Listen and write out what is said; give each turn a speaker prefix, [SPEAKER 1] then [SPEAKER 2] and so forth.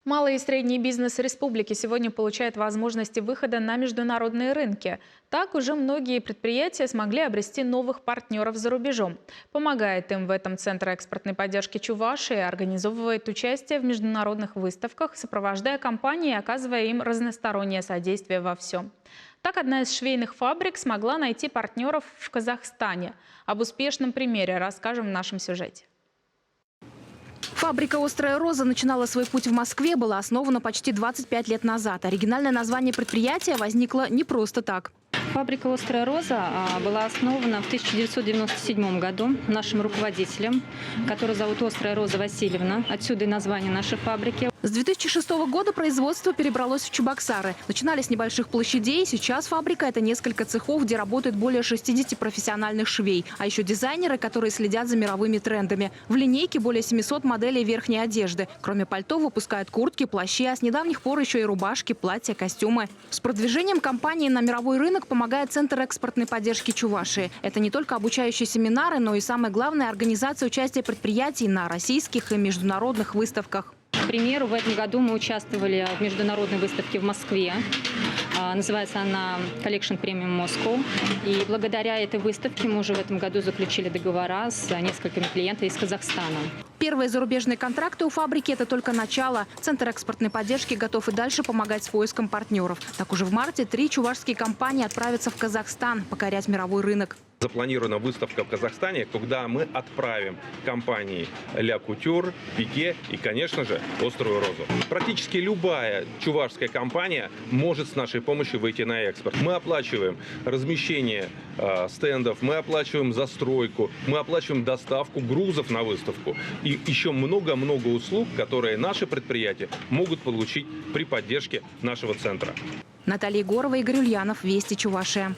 [SPEAKER 1] Малый и средний бизнес республики сегодня получает возможности выхода на международные рынки. Так уже многие предприятия смогли обрести новых партнеров за рубежом. Помогает им в этом Центр экспортной поддержки Чувашии, организовывает участие в международных выставках, сопровождая компании и оказывая им разностороннее содействие во всем. Так, одна из швейных фабрик смогла найти партнеров в Казахстане. Об успешном примере расскажем в нашем сюжете.
[SPEAKER 2] Фабрика «Острая роза» начинала свой путь в Москве, была основана почти 25 лет назад. Оригинальное название предприятия возникло не просто так.
[SPEAKER 3] Фабрика «Острая роза» была основана в 1997 году нашим руководителем, который зовут Острая Роза Васильевна. Отсюда и название нашей фабрики.
[SPEAKER 2] С 2006 года производство перебралось в Чебоксары. Начинали с небольших площадей. Сейчас фабрика – это несколько цехов, где работает более 60 профессиональных швей. А еще дизайнеры, которые следят за мировыми трендами. В линейке более 700 моделей верхней одежды. Кроме пальто выпускают куртки, плащи, а с недавних пор еще и рубашки, платья, костюмы. С продвижением компании на мировой рынок помогает Центр экспортной поддержки Чувашии. Это не только обучающие семинары, но и, самое главное, организация участия предприятий на российских и международных выставках.
[SPEAKER 3] К примеру, в этом году мы участвовали в международной выставке в Москве. Называется она Collection Premium Moscow. И благодаря этой выставке мы уже в этом году заключили договора с несколькими клиентами из Казахстана.
[SPEAKER 2] Первые зарубежные контракты у фабрики – это только начало. Центр экспортной поддержки готов и дальше помогать с поиском партнеров. Так уже в марте 3 чувашские компании отправятся в Казахстан покорять мировой рынок.
[SPEAKER 4] Запланирована выставка в Казахстане, куда мы отправим компании Ля Кутюр, Пике и, конечно же, Острую розу. Практически любая чувашская компания может с нашей помощью выйти на экспорт. Мы оплачиваем размещение стендов, мы оплачиваем застройку, мы оплачиваем доставку грузов на выставку и еще много-много услуг, которые наши предприятия могут получить при поддержке нашего центра.
[SPEAKER 2] Наталья Егорова, Игорь Ульянов, Вести Чувашия.